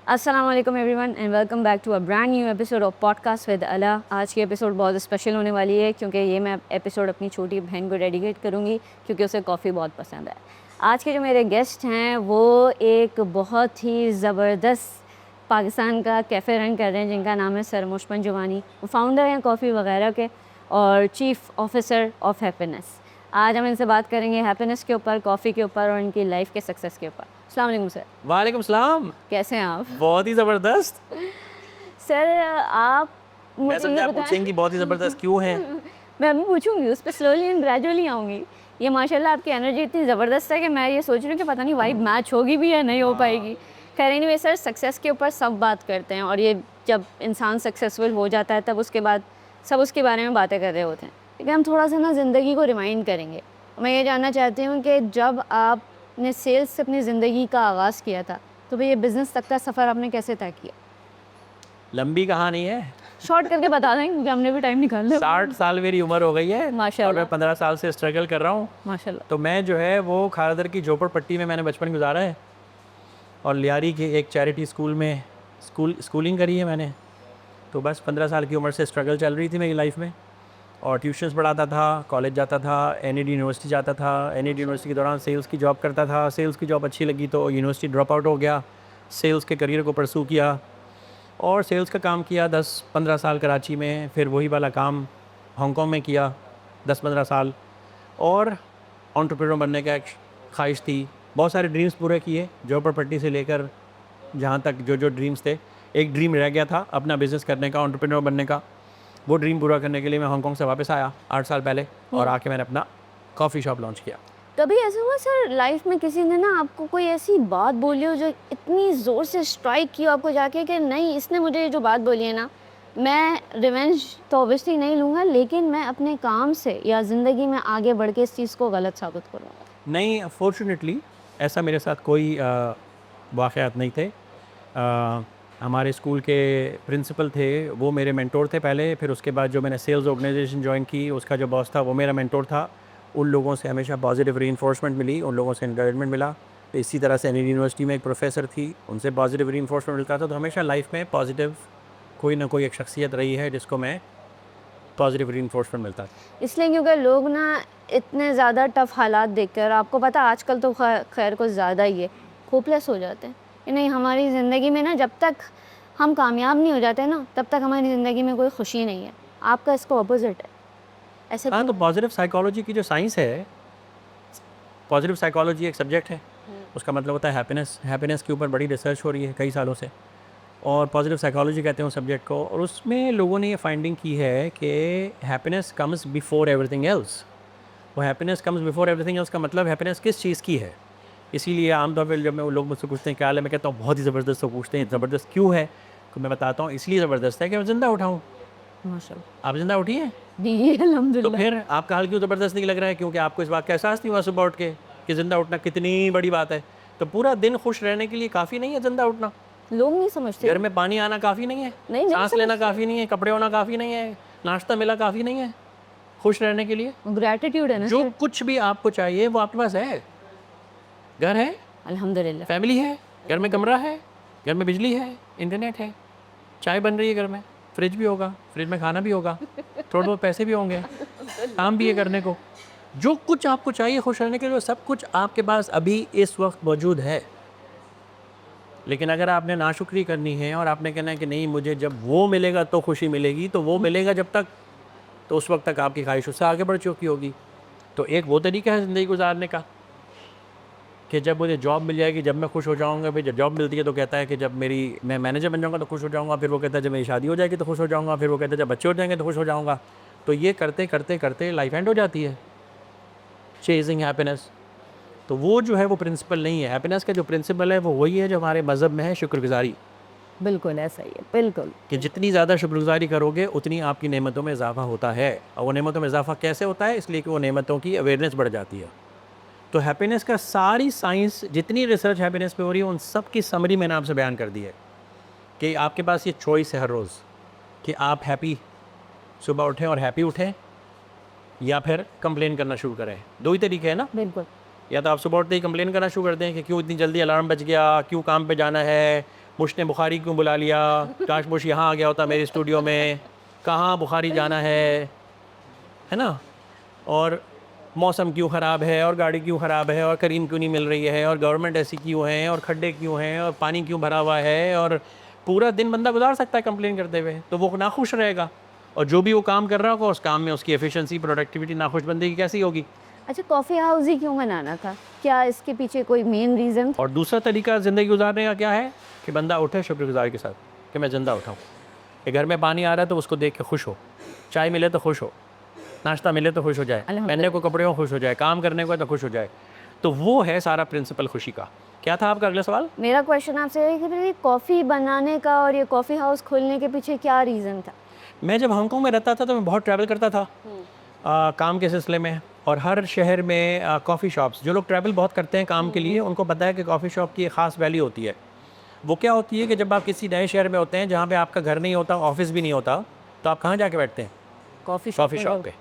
अस्सलाम वालेकुम everyone and welcome back to a brand new episode of podcast with Ala. आज की एपिसोड बहुत स्पेशल होने वाली है क्योंकि ये मैं एपिसोड अपनी छोटी बहन को डेडिकेट करूँगी क्योंकि उसे कॉफ़ी बहुत पसंद है। आज के जो मेरे गेस्ट हैं वो एक बहुत ही ज़बरदस्त पाकिस्तान का कैफ़े रन कर रहे हैं जिनका नाम है सर मुशमन जुवानी। वो फाउंडर हैं कॉफ़ी वगैरह के और चीफ़ ऑफिसर ऑफ हैप्पीनेस। आज हम इनसे बात करेंगे हैप्पीनेस के ऊपर, कॉफ़ी के ऊपर और इनकी लाइफ के सक्सेस के ऊपर। अस्सलाम वालेकुम सर। वालेकुम सलाम। कैसे हैं आप? बहुत ही ज़बरदस्त। सर आप मैं मुझे समझा ये आप बताएं। पूछेंगी बहुत ही ज़बरदस्त क्यों है। मैं अभी पूछूंगी, उस पर स्लोली एंड ग्रेजुअली आऊँगी। ये माशाल्लाह आपकी एनर्जी इतनी ज़बरदस्त है कि मैं ये सोच रही हूँ कि पता नहीं वाइब मैच होगी भी या नहीं हो पाएगी। खैर एनीवे सर, सक्सेस के ऊपर सब बात करते हैं और ये जब इंसान सक्सेसफुल हो जाता है तब उसके बाद सब उसके बारे में बातें कर रहे होते हैं। लेकिन हम थोड़ा सा ना ज़िंदगी को रिमाइंड करेंगे। मैं ये जानना चाहती हूँ कि जब आपने सेल्स से अपनी ज़िंदगी का आगाज़ किया था तो भाई ये बिज़नेस तक का सफ़र आपने कैसे तय किया? लंबी कहानी है। शॉर्ट करके बता दें क्योंकि हमने भी टाइम निकाल लिया। 60 साल मेरी उम्र हो गई है और माशाल्लाह। मैं 15 साल से स्ट्रगल कर रहा हूँ। माशाल्लाह। तो मैं जो है वो खारदर की झोपड़पट्टी में मैंने बचपन गुजारा है और लियारी के एक चैरिटी स्कूल में स्कूलिंग करी है मैंने। तो बस 15 साल की उम्र से स्ट्रगल चल रही थी मेरी लाइफ में और ट्यूशन्स पढ़ाता था, कॉलेज जाता था, एनईडी यूनिवर्सिटी जाता था। एनईडी यूनिवर्सिटी के दौरान सेल्स की जॉब करता था। सेल्स की जॉब अच्छी लगी तो यूनिवर्सिटी ड्रॉप आउट हो गया। सेल्स के करियर को परसू किया और सेल्स का काम किया 10-15 साल कराची में। फिर वही वाला काम हांगकांग में किया 10-15 साल और एंटरप्रेन्योर बनने का एक ख्वाहिश थी। बहुत सारे ड्रीम्स पूरे किए, झोपड़पट्टी से लेकर जहाँ तक जो ड्रीम्स थे। एक ड्रीम रह गया था अपना बिज़नेस करने का, एंटरप्रेन्योर बनने का। वो ड्रीम पूरा करने के लिए मैं हांगकांग से वापस आया 8 साल पहले और आके मैंने अपना कॉफ़ी शॉप लॉन्च किया। कभी ऐसा हुआ सर लाइफ में किसी ने ना आपको कोई ऐसी बात बोली हो जो इतनी ज़ोर से स्ट्राइक की हो आपको जाके कि नहीं, इसने मुझे ये जो बात बोली है ना, मैं रिवेंज तो ऑब्वियसली नहीं लूँगा लेकिन मैं अपने काम से या ज़िंदगी में आगे बढ़ के इस चीज़ को गलत साबित करूँगा? नहीं, फॉर्चुनेटली ऐसा मेरे साथ कोई वाक़यात नहीं थे। हमारे स्कूल के प्रिंसिपल थे, वो मेरे मेंटोर थे पहले। फिर उसके बाद जो मैंने सेल्स ऑर्गेनाइजेशन ज्वाइन की उसका जो बॉस था वो मेरा मेंटोर था। उन लोगों से हमेशा पॉजिटिव रीइंफोर्समेंट मिली, उन लोगों से एनकरेजमेंट मिला। तो इसी तरह से एनईडी यूनिवर्सिटी में एक प्रोफेसर थी, उनसे पॉजिटिव रीइंफोर्समेंट मिलता था। तो हमेशा लाइफ में पॉजिटिव कोई ना कोई एक शख्सियत रही है जिसको मैं पॉजिटिव रीइंफोर्समेंट मिलता था। इसलिए क्योंकि लोग ना इतने ज़्यादा टफ हालात देखकर, आपको पता आजकल तो खैर कुछ ज़्यादा ही है, होपलेस हो जाते हैं कि नहीं, हमारी ज़िंदगी में ना जब तक हम कामयाब नहीं हो जाते ना तब तक हमारी ज़िंदगी में कोई खुशी नहीं है। आपका इसको अपोजिट है, ऐसे हाँ, क्यों? तो पॉजिटिव साइकोलॉजी की जो साइंस है, पॉजिटिव साइकोलॉजी एक सब्जेक्ट है। उसका मतलब होता है हैप्पीनेस। हैप्पीनेस के ऊपर बड़ी रिसर्च हो रही है कई सालों से और पॉजिटिव साइकोलॉजी कहते हैं उस सब्जेक्ट को। और उसमें लोगों ने ये फाइंडिंग की है कि happiness comes before everything else. वो happiness comes before everything else का मतलब हैप्पीनेस किस चीज़ की है। इसीलिए आमतौर पर जब मैं लोग मुझसे पूछते हैं क्या हाल है, मैं कहता हूँ बहुत ही ज़बरदस्त। तो पूछते हैं ज़बरदस्त क्यों है, तो मैं बताता हूँ इसलिए ज़बरदस्त है कि मैं ज़िंदा उठा हूँ। माशाल्लाह। आप ज़िंदा उठी हैं जी तो अल्हम्दुलिल्लाह। फिर आपका हाल क्यों ज़बरदस्त नहीं लग रहा है? क्योंकि आपको इस बात का एहसास नहीं हुआ सुबह उठ के कि ज़िंदा उठना कितनी बड़ी बात है। तो पूरा दिन खुश रहने के लिए काफ़ी नहीं है ज़िंदा उठना? लोग नहीं समझते। घर में पानी आना काफ़ी नहीं है? नहीं सांस लेना समझते। काफ़ी नहीं है? कपड़े होना काफ़ी नहीं है? नाश्ता मिला काफ़ी नहीं है खुश रहने के लिए? ग्रैटिट्यूड है ना जो सर। कुछ भी आपको चाहिए वो आपके पास है। घर है, अल्हम्दुलिल्लाह। फैमिली है, घर में कमरा है, घर में बिजली है, इंटरनेट है, चाय बन रही है घर में, फ्रिज भी होगा, फ्रिज में खाना भी होगा, थोड़े बहुत पैसे भी होंगे, काम भी है करने को। जो कुछ आपको चाहिए खुश रहने के लिए वो सब कुछ आपके पास अभी इस वक्त मौजूद है। लेकिन अगर आपने नाशुक्री करनी है और आपने कहना है कि नहीं, मुझे जब वो मिलेगा तो खुशी मिलेगी, तो वो मिलेगा जब तक, तो उस वक्त तक आपकी ख्वाहिश उससे आगे बढ़ चुकी होगी। तो एक वो तरीका है ज़िंदगी गुजारने का कि जब मुझे जॉब मिल जाएगी जब मैं खुश हो जाऊँगा। फिर जब जॉब मिलती है तो कहता है कि जब मैं मैनेजर बन जाऊँगा तो खुश हो जाऊँगा। फिर वो कहता है जब मेरी शादी हो जाएगी तो खुश हो जाऊँगा। फिर वो कहता है जब बच्चे हो जाएंगे तो खुश हो जाऊँगा। तो ये करते करते करते लाइफ एंड हो जाती है, चेजिंग हैप्पीनेस। तो वो जो है वो प्रिंसिपल नहीं है। हैप्पीनेस का जो प्रिंसिपल है वो वही है जो हमारे मज़हब में है, शुक्रगुज़ारी। बिल्कुल ऐसा ही है, बिल्कुल। कि जितनी ज़्यादा शुक्रगुज़ारी करोगे उतनी आपकी नेमतों में इजाफ़ा होता है। और वो नेमतों में इजाफ़ा कैसे होता है? इसलिए कि वो नेमतों की अवेयरनेस बढ़ जाती है। तो हैप्पीनेस का सारी साइंस, जितनी रिसर्च हैप्पीनेस पे हो रही है, उन सब की समरी मैंने आपसे बयान कर दी है कि आपके पास ये चॉइस है हर रोज़ कि आप हैप्पी सुबह उठें और हैप्पी उठें या फिर कंप्लेन करना शुरू करें। दो ही तरीके हैं ना। बिल्कुल। या तो आप सुबह उठते ही कंप्लेन करना शुरू कर दें कि क्यों इतनी जल्दी अलार्म बज गया, क्यों काम पे जाना है, मुश ने बुखारी क्यों बुला लिया, काश मुश यहाँ आ गया होता मेरे स्टूडियो में, कहाँ बुखारी जाना है ना, और मौसम क्यों ख़राब है, और गाड़ी क्यों ख़राब है, और करीम क्यों नहीं मिल रही है, और गवर्नमेंट ऐसी क्यों है, और खड्डे क्यों हैं, और पानी क्यों भरा हुआ है, और पूरा दिन बंदा गुजार सकता है कंप्लेन करते हुए, तो वो नाखुश रहेगा। और जो भी वो काम कर रहा होगा उस काम में उसकी एफिशिएंसी, प्रोडक्टिविटी नाखुश बंदे की कैसी होगी। अच्छा, कॉफ़ी हाउस ही क्यों बनाना था? क्या इसके पीछे कोई मेन रीज़न? और दूसरा तरीका ज़िंदगी गुजारने का क्या है कि बंदा उठे शुक्रगुजार के साथ कि मैं ज़िंदा उठाऊँ, कि घर में पानी आ रहा है तो उसको देख के खुश हो, चाय मिले तो खुश हो, नाश्ता मिले तो खुश हो जाए, पहनने को कपड़े हो खुश हो जाए, काम करने को है तो खुश हो जाए। तो वो है सारा प्रिंसिपल खुशी का। क्या था आपका अगला सवाल? मेरा क्वेश्चन आपसे है कि भाई कॉफ़ी बनाने का और ये कॉफ़ी हाउस खोलने के पीछे क्या रीज़न था? मैं जब हांगकांग में रहता था तो मैं बहुत ट्रैवल करता था काम के सिलसिले में, और हर शहर में कॉफ़ी शॉप्स, जो लोग ट्रैवल बहुत करते हैं काम के लिए उनको पता है कि कॉफ़ी शॉप की एक ख़ास वैल्यू होती है। वो क्या होती है कि जब आप किसी नए शहर में होते हैं जहाँ पे आपका घर नहीं होता, ऑफिस भी नहीं होता, तो आप कहाँ जाके बैठते हैं? कॉफ़ी शॉप पे।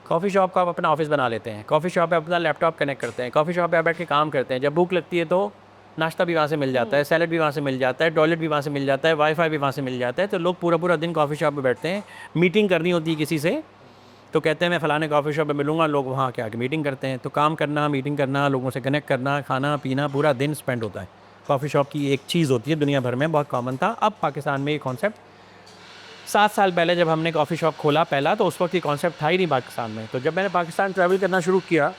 कॉफ़ी शॉप को आप अपना ऑफिस बना लेते हैं, कॉफ़ी शॉप पे अपना लैपटॉप कनेक्ट करते हैं, कॉफ़ी शॉप पे आप बैठ के काम करते हैं। जब भूख लगती है तो नाश्ता भी वहाँ से मिल जाता है, सैलड भी वहाँ से मिल जाता है, टॉयलेट भी वहाँ से मिल जाता है, वाईफाई भी वहाँ से मिल जाता है। तो लोग पूरा पूरा दिन कॉफ़ी शॉप पे बैठते हैं। मीटिंग करनी होती है किसी से तो कहते हैं मैं फ़लाने कॉफ़ी शॉप पे मिलूँगा, लोग वहाँ के आके मीटिंग करते हैं। तो काम करना, मीटिंग करना, लोगों से कनेक्ट करना, खाना पीना, पूरा दिन स्पेंड होता है। कॉफ़ी शॉप की एक चीज़ होती है, दुनिया भर में बहुत कॉमन था। अब पाकिस्तान में ये कॉन्सेप्ट 7 साल पहले जब हमने कॉफ़ी शॉप खोला पहला, तो उस वक्त ये कॉन्सेप्ट था ही नहीं पाकिस्तान में। तो जब मैंने पाकिस्तान ट्रैवल करना शुरू किया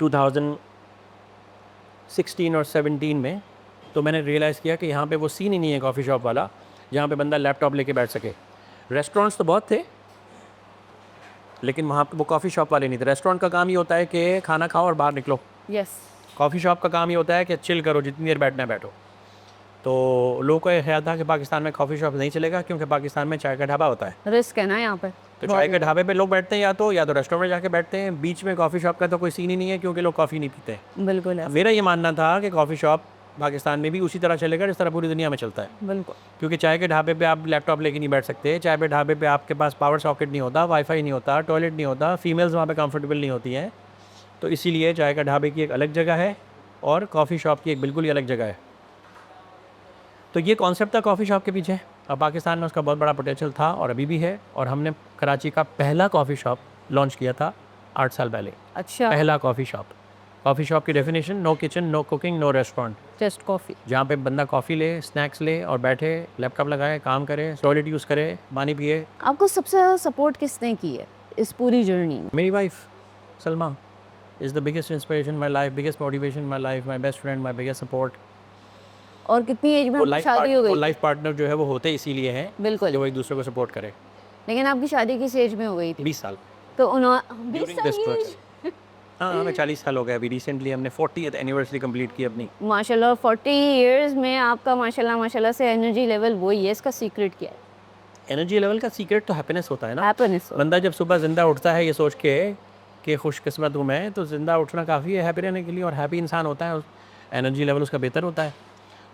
2016 और 17 में, तो मैंने रियलाइज़ किया कि यहाँ पे वो सीन ही नहीं है कॉफ़ी शॉप वाला जहाँ पे बंदा लैपटॉप लेके बैठ सके। रेस्टोरेंट्स तो बहुत थे लेकिन वहाँ पे वो कॉफ़ी शॉप वाले नहीं थे। रेस्टोरेंट का काम ही होता है कि खाना खाओ और बाहर निकलो। यस। कॉफ़ी शॉप का काम ही होता है कि चिल करो, जितनी देर बैठना है बैठो। तो लोगों को ये ख्याल था कि पाकिस्तान में कॉफ़ी शॉप नहीं चलेगा क्योंकि पाकिस्तान में चाय का ढाबा होता है। रिस्क है ना यहाँ पर। तो चाय के ढाबे पे लोग बैठते हैं या तो रेस्टोरेंट में जाके बैठते हैं। बीच में कॉफ़ी शॉप का तो कोई सीन ही नहीं है क्योंकि लोग कॉफ़ी नहीं पीते। बिल्कुल है। मेरा ये मानना था कि कॉफ़ी शॉप पाकिस्तान में भी उसी तरह चलेगा जिस तरह पूरी दुनिया में चलता है। बिल्कुल। क्योंकि चाय के ढाबे पे आप लैपटॉप लेके नहीं बैठ सकते, चाय पे ढाबे पे आपके पास पावर सॉकेट नहीं होता, वाईफाई नहीं होता, टॉयलेट नहीं होता, फीमेल्स वहाँ पे कंफर्टेबल नहीं होती हैं। तो इसीलिए चाय का ढाबे की एक अलग जगह है और कॉफ़ी शॉप की एक बिल्कुल ही अलग जगह है। तो ये कॉन्सेप्ट था कॉफ़ी शॉप के पीछे। अब पाकिस्तान में उसका बहुत बड़ा पोटेंशियल था और अभी भी है। और हमने कराची का पहला कॉफ़ी शॉप लॉन्च किया था 8 साल पहले। अच्छा। पहला कॉफ़ी शॉप की definition no kitchen, no cooking, no restaurant, just coffee. जहाँ पे बंदा कॉफ़ी ले, स्नैक्स ले और बैठे, लैपटॉप लगाए, काम करे, टॉयलेट यूज़ करे, पानी पिए। आपको सबसे ज़्यादा सपोर्ट किसने की है इस पूरी जर्नी में? मेरी wife Salma is the biggest inspiration my life, biggest motivation my life, my best friend, my biggest support. और कितनी एज में आपकी शादी हो गई? लाइफ पार्टनर जो है वो होते इसीलिए हैं बिल्कुल। कि वो एक दूसरे को सपोर्ट करे। लेकिन आपकी शादी किस एज में हो गई थी? 20 साल। तो उन्होंने During this process. हाँ, हमें 40 साल हो गए अभी। रिसेंटली हमने 40th एनिवर्सरी कंप्लीट की अपनी। माशाल्लाह 40 इयर्स में आपका माशाल्लाह से एनर्जी लेवल वही है। इसका सीक्रेट क्या है? एनर्जी लेवल का सीक्रेट तो हैप्पीनेस होता है ना। हैप्पीनेस। बंदा जब सुबह ज़िंदा उठता है ये सोच के कि खुशकिस्मत हूँ मैं, तो ज़िंदा उठना काफ़ी है हैप्पी रहने के लिए। और हैप्पी इंसान होता है, एनर्जी लेवल उसका बेहतर होता है।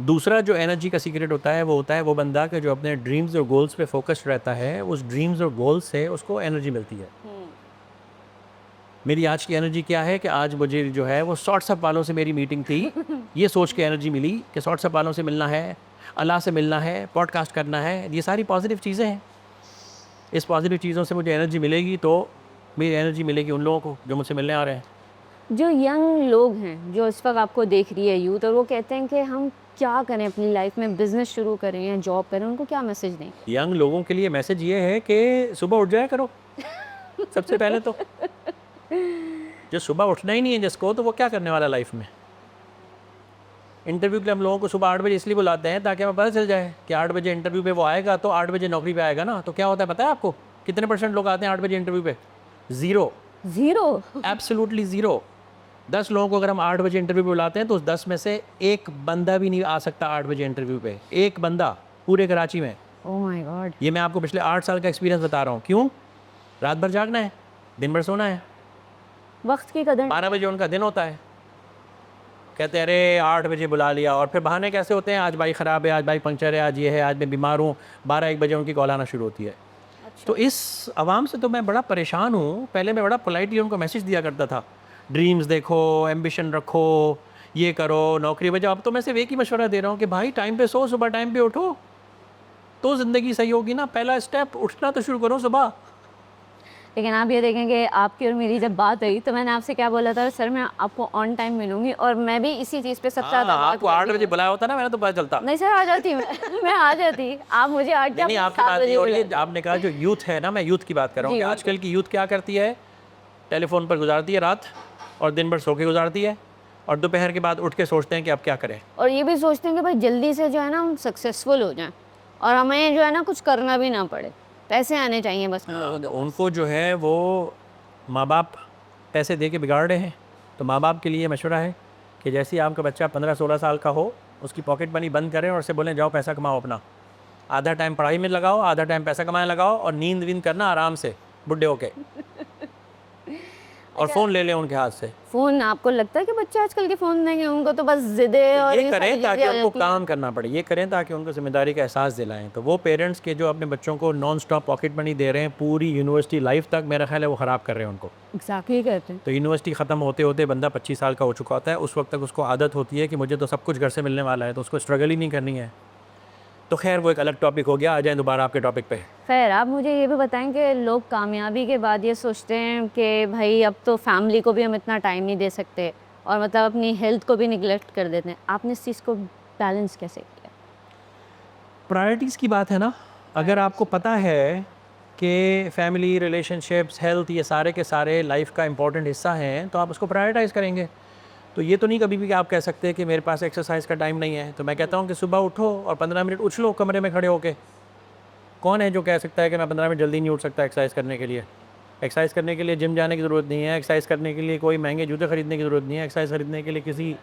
दूसरा जो एनर्जी का सीक्रेट होता है वो बंदा कि जो अपने ड्रीम्स और गोल्स पे फोकस्ड रहता है, उस ड्रीम्स और गोल्स से उसको एनर्जी मिलती है। मेरी आज की एनर्जी क्या है कि आज मुझे जो है वो शॉर्ट्सअप वालों से मेरी मीटिंग थी। ये सोच के एनर्जी मिली कि शॉर्ट्सअप वालों से मिलना है, अल्लाह से मिलना है, पॉडकास्ट करना है। ये सारी पॉजिटिव चीज़ें हैं। इस पॉजिटिव चीज़ों से मुझे एनर्जी मिलेगी तो मेरी एनर्जी मिलेगी उन लोगों को जो मुझसे मिलने आ रहे हैं। जो यंग लोग हैं जो इस वक्त आपको देख रही है यूथ, और वो कहते हैं कि हम क्या करें अपनी लाइफ में, बिजनेस शुरू करें या जॉब करें, उनको क्या मैसेज दें? यंग लोगों के लिए मैसेज ये है कि सुबह उठ जाया करो। सबसे पहले तो जो सुबह उठना ही नहीं है जिसको, तो वो क्या करने वाला लाइफ में। इंटरव्यू के लिए हम लोगों को सुबह 8 बजे इसलिए बुलाते हैं ताकि हमें पता चल जाए कि 8 बजे इंटरव्यू पे वो आएगा तो 8 बजे नौकरी पे आएगा ना। तो क्या होता है पता है आपको? कितने % लोग आते हैं 8 बजे इंटरव्यू पे? ज़ीरो। Absolutely zero. 10 लोगों को अगर हम 8 बजे इंटरव्यू पे बुलाते हैं तो उस 10 में से एक बंदा भी नहीं आ सकता 8 बजे इंटरव्यू पे। एक बंदा पूरे कराची में। Oh my God. ये मैं आपको पिछले 8 साल का एक्सपीरियंस बता रहा हूँ। क्यों? रात भर जागना है, दिन भर सोना है। वक्त की कदर। 12 बजे उनका दिन होता है। कहते हैं अरे 8 बजे बुला लिया। और फिर बहाने कैसे होते हैं? आज बाइक ख़राब है, आज बाइक पंक्चर है, आज ये है, आज मैं बीमार हूँ। 12-1 बजे उनकी कॉल आना शुरू होती है। अच्छा। तो इस आवाम से तो मैं बड़ा परेशान हूँ। पहले मैं बड़ा पोलाइटली उनको मैसेज दिया करता था, ड्रीम्स देखो, एम्बिशन रखो, ये करो, नौकरी बजाओ। अब तो मैं सिर्फ एक ही मशवरा दे रहा हूँ कि भाई टाइम पे सो, सुबह टाइम पे उठो, तो ज़िंदगी सही होगी ना। पहला स्टेप उठना तो शुरू करो सुबह। लेकिन आप ये देखेंगे आपकी और मेरी जब बात हुई तो मैंने आपसे क्या बोला था, सर मैं आपको ऑन टाइम मिलूंगी, और मैं भी इसी चीज़ पे सबसे हाँ, ज़्यादा बात आपको 8 करती बजे हूँ। बुलाया होता ना, मैंने तो पता चलता। नहीं सर, आ जाती मैं आ जाती। आप मुझे 8 नहीं, आपकी बात नहीं हो रही है। आपने कहा जो यूथ है ना, मैं यूथ की बात कर रहा हूँ जी, कि आजकल की यूथ क्या करती है, टेलीफोन पर गुजारती है रात, और दिन भर सो के गुजारती है, और दोपहर के बाद उठ के सोचते हैं कि अब क्या करें। और ये भी सोचते हैं कि भाई जल्दी से जो है ना हम सक्सेसफुल हो जाएं, और हमें जो है ना कुछ करना भी ना पड़े, पैसे आने चाहिए बस। उनको जो है वो माँ बाप पैसे दे के बिगाड़ रहे हैं। तो माँ बाप के लिए मशवरा है कि जैसे ही आपका बच्चा 15-16 साल का हो, उसकी पॉकेट मनी बंद करें और उससे बोलें जाओ पैसा कमाओ अपना। आधा टाइम पढ़ाई में लगाओ, आधा टाइम पैसा कमाने लगाओ, और नींद वींद करना आराम से बुढ़े होके। और फ़ोन ले लें उनके हाथ से। फ़ोन, आपको लगता है कि बच्चे आजकल के फ़ोन देंगे उनको, तो बस ज़िद्दें और ये सारी करें ताकि चीज़ें आ उनको जाती हैं। काम करना पड़े, ये करें ताकि उनको ज़िम्मेदारी का एहसास दिलाएं। तो वो पेरेंट्स के जो अपने बच्चों को नॉन स्टॉप पॉकेट मनी दे रहे हैं पूरी यूनिवर्सिटी लाइफ तक, मेरा ख्याल है वो ख़राब कर रहे हैं उनको। एग्जैक्टली कहते हैं। तो यूनिवर्सिटी ख़त्म होते होते बंदा 25 साल का हो चुका होता है, उस वक्त तक उसको आदत होती है कि मुझे तो सब कुछ घर से मिलने वाला है, तो उसको स्ट्रगल ही नहीं करनी है। तो खैर वो एक अलग टॉपिक हो गया। आ जाएँ दोबारा आपके टॉपिक पे। खैर आप मुझे ये भी बताएं कि लोग कामयाबी के बाद ये सोचते हैं कि भाई अब तो फैमिली को भी हम इतना टाइम नहीं दे सकते, और मतलब अपनी हेल्थ को भी निगलेक्ट कर देते हैं। आपने इस चीज़ को बैलेंस कैसे किया? प्रायोरिटीज़ की बात है ना। अगर आपको पता है कि फैमिली, रिलेशनशिप्स, हेल्थ, ये सारे के सारे लाइफ का इंपॉर्टेंट हिस्सा हैं, तो आप उसको प्रायोरिटाइज़ करेंगे। तो ये तो नहीं कभी भी कि आप कह सकते हैं कि मेरे पास एक्सरसाइज का टाइम नहीं है। तो मैं कहता हूँ कि सुबह उठो और 15 मिनट उछलो कमरे में खड़े होके। कौन है जो कह सकता है कि मैं 15 मिनट जल्दी नहीं उठ सकता एक्सरसाइज करने के लिए? एक्सरसाइज करने के लिए जिम जाने की ज़रूरत नहीं है, एक्सरसाइज करने के लिए कोई महंगे जूते खरीदने की ज़रूरत नहीं है, एक्सरसाइज खरीदने के लिए किसी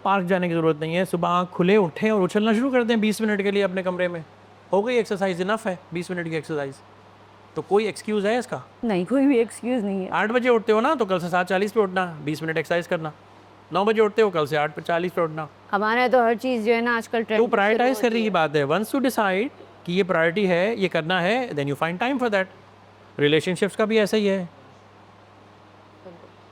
पार्क जाने की ज़रूरत नहीं है। सुबह आँख खुले उठें और उछलना शुरू कर दें 20 मिनट के लिए अपने कमरे में। हो गई एक्सरसाइज, इनफ है 20 मिनट की एक्सरसाइज। तो कोई एक्सक्यूज़ है इसका? नहीं, कोई भी एक्सक्यूज़ नहीं है। 8 बजे उठते हो ना, तो कल से 7:40 पे उठना, 20 मिनट एक्सरसाइज करना। 9 बजे उठते हो, कल से 8:40 पे उठना। हमारे यहाँ तो हर चीज़ जो है ना आजकल तो ट्रेंड प्रायोरिटाइज करने की बात है। वंस यू डिसाइड कि ये प्रायोरिटी है, ये करना है, then you find time for that. Relationships का भी ऐसा ही है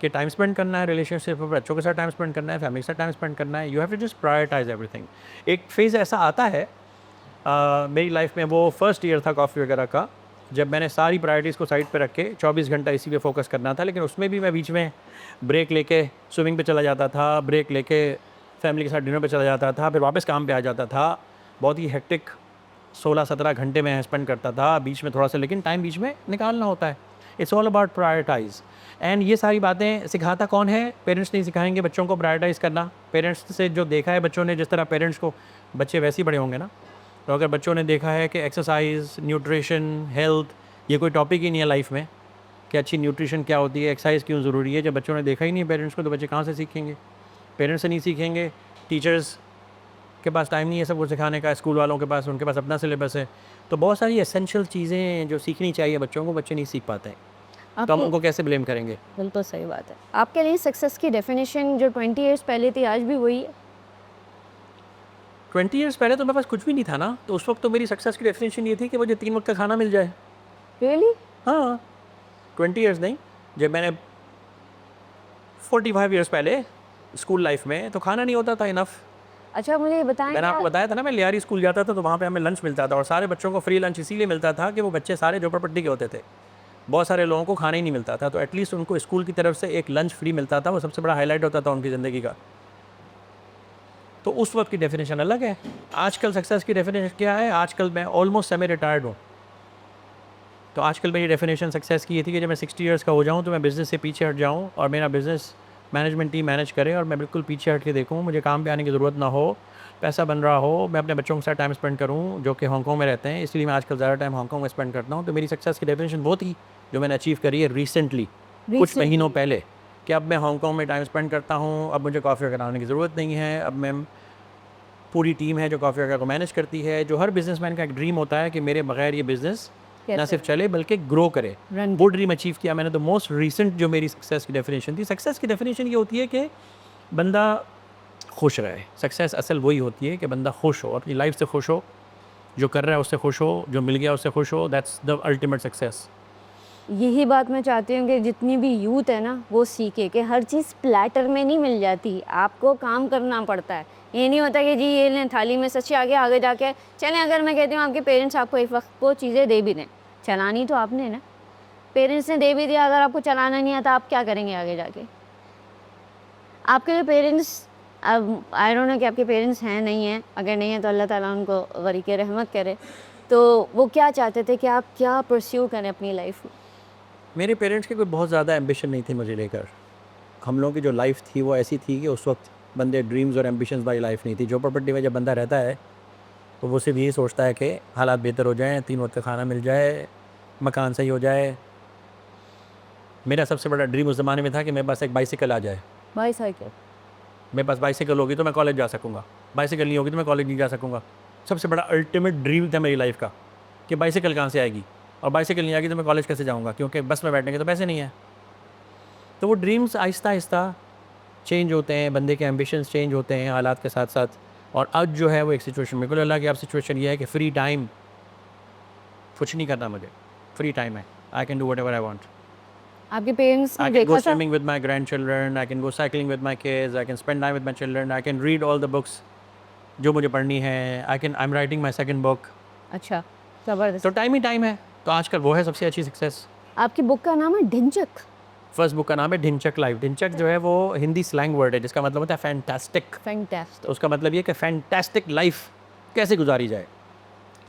कि टाइम स्पेंड करना है, रिलेशनशिप में बच्चों के साथ टाइम स्पेंड करना है, फैमिली के साथ टाइम स्पेंड करना है। You have to just prioritize everything. एक फेज़ ऐसा आता है मेरी लाइफ में, वो फर्स्ट ईयर था कॉफ़ी वगैरह का, जब मैंने सारी प्रायोरिटीज़ को साइड पे रख के 24 घंटा इसी पे फोकस करना था। लेकिन उसमें भी मैं बीच में ब्रेक लेके स्विमिंग पे चला जाता था, ब्रेक लेके फैमिली के साथ डिनर पे चला जाता था, फिर वापस काम पे आ जाता था। बहुत ही हेक्टिक 16-17 घंटे में स्पेंड करता था बीच में थोड़ा सा, लेकिन टाइम बीच में निकालना होता है। It's all about prioritize. And ये सारी बातें सिखाता कौन है? पेरेंट्स नहीं सिखाएंगे बच्चों को प्रायोरिटाइज़ करना। पेरेंट्स से जो देखा है बच्चों ने, जिस तरह पेरेंट्स को, बच्चे वैसे ही बड़े होंगे ना। तो अगर बच्चों ने देखा है कि एक्सरसाइज, न्यूट्रिशन, हेल्थ ये कोई टॉपिक ही नहीं है लाइफ में, कि अच्छी न्यूट्रिशन क्या होती है, एक्सरसाइज क्यों ज़रूरी है, जब बच्चों ने देखा ही नहीं पेरेंट्स को, तो बच्चे कहाँ से सीखेंगे? पेरेंट्स से नहीं सीखेंगे, टीचर्स के पास टाइम नहीं है सब कुछ सिखाने का, स्कूल वालों के पास, उनके पास अपना सिलेबस है। तो बहुत सारी एसेंशियल चीज़ें जो सीखनी चाहिए बच्चों को, बच्चे नहीं सीख पाते हैं। तो हम उनको कैसे ब्लेम करेंगे? बिल्कुल सही बात है। आपके लिए सक्सेस की डेफिनेशन जो 20 ईयर्स पहले थी आज भी वही है? 20 ईयर्स पहले तो मेरे पास कुछ भी नहीं था ना, तो उस वक्त तो मेरी सक्सेस की डेफिनेशन ये थी कि मुझे 3 वक्त का खाना मिल जाए। रियली? हाँ, 20 ईयर्स नहीं, जब मैंने 45 ईयर्स पहले स्कूल लाइफ में, तो खाना नहीं होता था इनफ। अच्छा मुझे ये बताएं, मैंने आपको बताया था ना, मैं लियारी स्कूल जाता था, तो वहाँ पे हमें लंच मिलता था, और सारे बच्चों को फ्री लंच इसीलिए मिलता था कि वो बच्चे सारे झोपड़पट्टी के होते थे। बहुत सारे लोगों को खाना ही नहीं मिलता था, तो एटलीस्ट उनको स्कूल की तरफ से एक लंच फ्री मिलता था, वो सबसे बड़ा हाईलाइट होता था उनकी ज़िंदगी का। तो उस वक्त की डेफिनेशन अलग है। आजकल सक्सेस की डेफिनेशन क्या है? आजकल मैं ऑलमोस्ट सेमी रिटायर्ड हूँ, तो आजकल मेरी डेफिनेशन सक्सेस की ये थी कि जब मैं 60 ईयर्स का हो जाऊँ तो मैं बिज़नेस से पीछे हट जाऊँ और मेरा बिज़नेस मैनेजमेंट टीम मैनेज करे, और मैं बिल्कुल पीछे हट के देखूँ, मुझे काम पे आने की ज़रूरत ना हो, पैसा बन रहा हो, मैं अपने बच्चों के साथ टाइम स्पेंड करूँ जो कि हांगकॉन्ग में रहते हैं, इसलिए मैं आजकल ज़्यादा टाइम हांगकॉन्ग में स्पेंड करता हूँ। तो मेरी सक्सेस की डेफिनेशन वो थी जो मैंने अचीव करी है रिसेंटली, कुछ महीनों पहले, कि अब मैं हांगकॉन्ग में टाइम स्पेंड करता हूँ, अब मुझे कॉफ़ी वगैरह आने की ज़रूरत नहीं है, अब मैं पूरी टीम है जो कॉफ़ी वगैरह को मैनेज करती है। जो हर बिजनेसमैन का एक ड्रीम होता है कि मेरे बगैर ये बिज़नेस ना सिर्फ चले बल्कि ग्रो करे, वो ड्रीम अचीव किया मैंने। तो मोस्ट रिसेंट जो मेरी सक्सेस की डेफिनेशन थी, सक्सेस की डेफिनेशन ये होती है कि बंदा खुश रहे। सक्सेस असल वही होती है कि बंदा खुश हो, अपनी लाइफ से खुश हो, जो कर रहा है उससे खुश हो, जो मिल गया उससे खुश हो, दैट्स द अल्टीमेट सक्सेस। यही बात मैं चाहती हूँ कि जितनी भी यूथ है ना वो सीखे कि हर चीज़ प्लेटर में नहीं मिल जाती, आपको काम करना पड़ता है। ये नहीं होता कि जी ये लें थाली में सच्ची आगे जाके चलें। अगर मैं कहती हूँ आपके पेरेंट्स आपको एक वक्त वो चीज़ें दे भी दें, चलानी तो आपने ना, पेरेंट्स ने दे भी दिया, अगर आपको चलाना नहीं आता आप क्या करेंगे आगे जाके? आपके जो पेरेंट्स, अब आई डोंट नो कि आपके पेरेंट्स हैं नहीं हैं, अगर नहीं है तो अल्लाह ताला उनको वरीक़ रहमत करे, तो वो क्या चाहते थे कि आप क्या परस्यू करें अपनी लाइफ में? मेरे पेरेंट्स की कोई बहुत ज़्यादा एम्बिशन नहीं थी मुझे लेकर। हम लोगों की जो लाइफ थी वो ऐसी थी कि उस वक्त बंदे ड्रीम्स और एम्बिशंस वाली लाइफ नहीं थी। झोपड़पट्टी में जब बंदा रहता है तो वो सिर्फ यही सोचता है कि हालात बेहतर हो जाएं, 3 वक्त का खाना मिल जाए, मकान सही हो जाए। मेरा सबसे बड़ा ड्रीम उस ज़माने में था कि मेरे पास एक बाइसिकल आ जाए। बाईसाइकिल? मेरे पास बाइसिकल होगी तो मैं कॉलेज जा सकूँगा, बाइसिकल नहीं होगी तो मैं कॉलेज नहीं जा सकूँगा। सबसे बड़ा अल्टीमेट ड्रीम था मेरी लाइफ का कि बाइसिकल कहाँ से आएगी, और बाइसिकल नहीं आएगी तो मैं कॉलेज कैसे जाऊँगा, क्योंकि बस में बैठने के तो पैसे नहीं हैं। तो वो ड्रीम्स आहिस्ता आहिस्ता चेंज होते हैं, बंदे के एम्बिशंस चेंज होते हैं हालात के साथ साथ। और आज जो है वो एक सिचुएशन, बिल्कुल अल्लाह की आप सिचुएशन ये है कि फ्री टाइम, कुछ नहीं करना मुझे, फ्री टाइम है, I can do whatever I want. आपके पेरेंट्स ने I can go देखा था? swimming with my grandchildren, I can go cycling with my kids, I can spend time with my children, I can read all the books जो मुझे पढ़नी है, I'm writing my second book। अच्छा, ज़बरदस्त। तो time ही time है, तो आजकल वो है सबसे अच्छी सक्सेस। आपकी बुक का नाम है ढिंचक? फर्स्ट बुक का नाम है ढिंचक लाइफ। ढिंचक जो है वो हिंदी स्लैंग वर्ड है जिसका मतलब होता है फैंटास्टिक। फैंटास्टिक। तो उसका मतलब ये कि फैंटास्टिक लाइफ कैसे गुजारी जाए,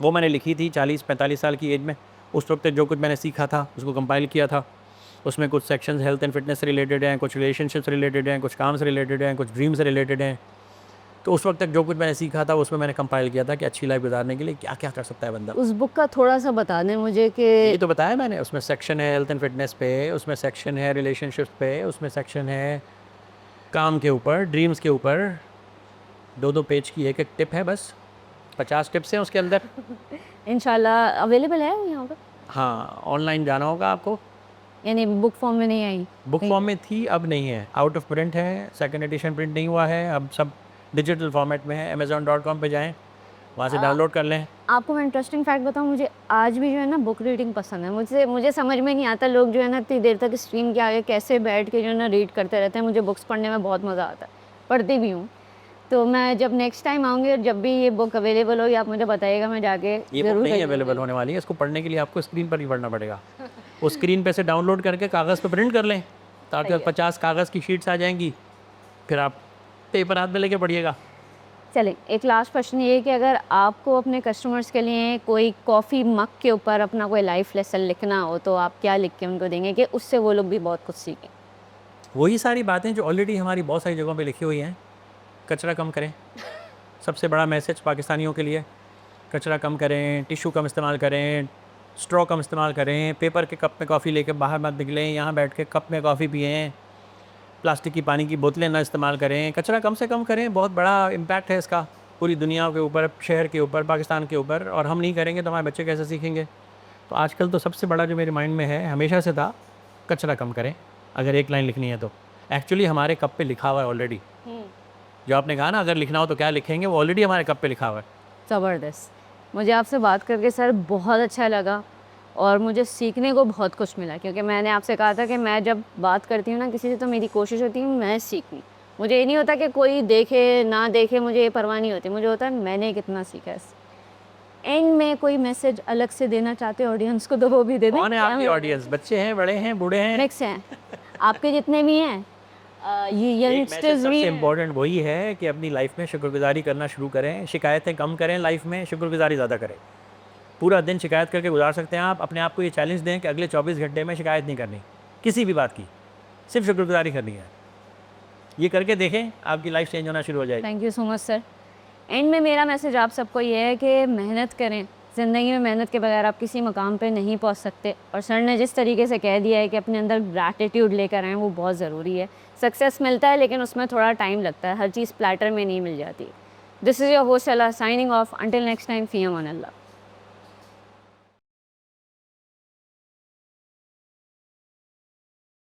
वो मैंने लिखी थी 40-45 साल की एज में। उस वक्त जो कुछ मैंने सीखा था उसको कंपाइल किया था। उसमें कुछ सेक्शंस हेल्थ एंड फिटनेस से रिलेटेड हैं, कुछ रिलेशनशिप से रिलेटेड हैं, कुछ काम से रिलेटेड हैं, कुछ ड्रीम से रिलेटेड हैं। तो उस वक्त तक जो कुछ मैंने सीखा था उसमें मैंने कंपाइल किया था कि अच्छी लाइफ गुजारने के लिए क्या क्या कर सकता है बंदा। उस बुक का थोड़ा सा बता दें मुझे कि ये तो बताया मैंने, उसमें सेक्शन है हेल्थ एंड फिटनेस पे, उसमें सेक्शन है रिलेशनशिप्स पे, उसमें सेक्शन है काम के ऊपर, ड्रीम्स के ऊपर। 2-2 पेज की एक एक टिप है, बस 50 टिप्स हैं उसके अंदर। इंशाल्लाह अवेलेबल है यहाँ पर? हाँ, ऑनलाइन जाना होगा आपको। यानी बुक फॉर्म में नहीं आई? बुक फॉर्म में थी, अब नहीं है, आउट ऑफ प्रिंट है, सेकंड एडिशन प्रिंट नहीं हुआ है, अब सब डिजिटल फॉर्मेट में है। amazon.com पे जाएं, वहाँ से डाउनलोड कर लें। आपको मैं इंटरेस्टिंग फैक्ट बताऊँ, मुझे आज भी जो है ना बुक रीडिंग पसंद है। मुझे समझ में नहीं आता लोग जो है ना इतनी देर तक स्क्रीन के आगे कैसे बैठ के जो है ना रीड करते रहते हैं। मुझे बुक्स पढ़ने में बहुत मज़ा आता है, पढ़ती भी हूँ। तो मैं जब नेक्स्ट टाइम आऊँगी और जब भी ये बुक अवेलेबल होगी आप मुझे बताइएगा, मैं जाके ये बुक नहीं अवेलेबल होने वाली है, इसको पढ़ने के लिए आपको स्क्रीन पर ही पढ़ना पड़ेगा। उस स्क्रीन पे से डाउनलोड करके कागज़ पे प्रिंट कर लें, ताकि 50 कागज़ की शीट्स आ जाएंगी, फिर आप पेपर हाथ में लेके पढ़िएगा। चलें, एक लास्ट क्वेश्चन ये है कि अगर आपको अपने कस्टमर्स के लिए कोई कॉफ़ी मग के ऊपर अपना कोई लाइफ लेसन लिखना हो तो आप क्या लिख के उनको देंगे कि उससे वो लोग भी बहुत कुछ सीखें? वही सारी बातें जो ऑलरेडी हमारी बहुत सारी जगहों पे लिखी हुई हैं। कचरा कम करें, सबसे बड़ा मैसेज पाकिस्तानियों के लिए। कचरा कम करें, टिश्यू कम इस्तेमाल करें, स्ट्रॉ कम इस्तेमाल करें, पेपर के कप में कॉफ़ी लेके बाहर मत निकलें, यहाँ बैठ के कप में कॉफ़ी पिएं, प्लास्टिक की पानी की बोतलें ना इस्तेमाल करें, कचरा कम से कम करें। बहुत बड़ा इम्पैक्ट है इसका पूरी दुनिया के ऊपर, शहर के ऊपर, पाकिस्तान के ऊपर। और हम नहीं करेंगे तो हमारे बच्चे कैसे सीखेंगे? तो आजकल तो सबसे बड़ा जो मेरे माइंड में है, हमेशा से था, कचरा कम करें। अगर एक लाइन लिखनी है तो एक्चुअली हमारे कप पे लिखा हुआ है ऑलरेडी। जो आपने कहा ना अगर लिखना हो तो क्या लिखेंगे, वो ऑलरेडी हमारे कप पे लिखा हुआ है। ज़बरदस्त। मुझे आपसे बात करके सर बहुत अच्छा लगा और मुझे सीखने को बहुत कुछ मिला, क्योंकि मैंने आपसे कहा था कि मैं जब बात करती हूँ ना किसी से तो मेरी कोशिश होती है मैं सीखूँ। मुझे ये नहीं होता कि कोई देखे ना देखे, मुझे ये परवाह नहीं होती, मुझे होता है मैंने कितना सीखा है। एंड में कोई मैसेज अलग से देना चाहते हैं ऑडियंस को तो वो भी दे दें। कौन है आपकी ऑडियंस? बच्चे हैं, बड़े हैं, बूढ़े हैं? मिक्स हैं, आपके जितने भी हैं, ये यंगस्टर्स भी सबसे हैं। इम्पोर्टेंट वही है कि अपनी लाइफ में शुक्रगुजारी करना शुरू करें, शिकायतें कम करें, लाइफ में शुक्रगुजारी ज़्यादा करें। पूरा दिन शिकायत करके गुजार सकते हैं आप, अपने आप को ये चैलेंज दें कि अगले 24 घंटे में शिकायत नहीं करनी किसी भी बात की, सिर्फ शुक्रगुजारी करनी है। ये करके देखें, आपकी लाइफ चेंज होना शुरू हो जाएगी। Thank you so much sir. And में मेरा मैसेज आप सबको ये है कि मेहनत करें, ज़िंदगी में मेहनत के बगैर आप किसी मकाम पे नहीं पहुंच सकते। और सर ने जिस तरीके से कह दिया है कि अपने अंदर ग्रैटिट्यूड लेकर आएँ, वो बहुत ज़रूरी है। सक्सेस मिलता है लेकिन उसमें थोड़ा टाइम लगता है, हर चीज़ प्लेटर में नहीं मिल जाती। This is your host Ala signing off, until next time, फ़ी अमान अल्लाह।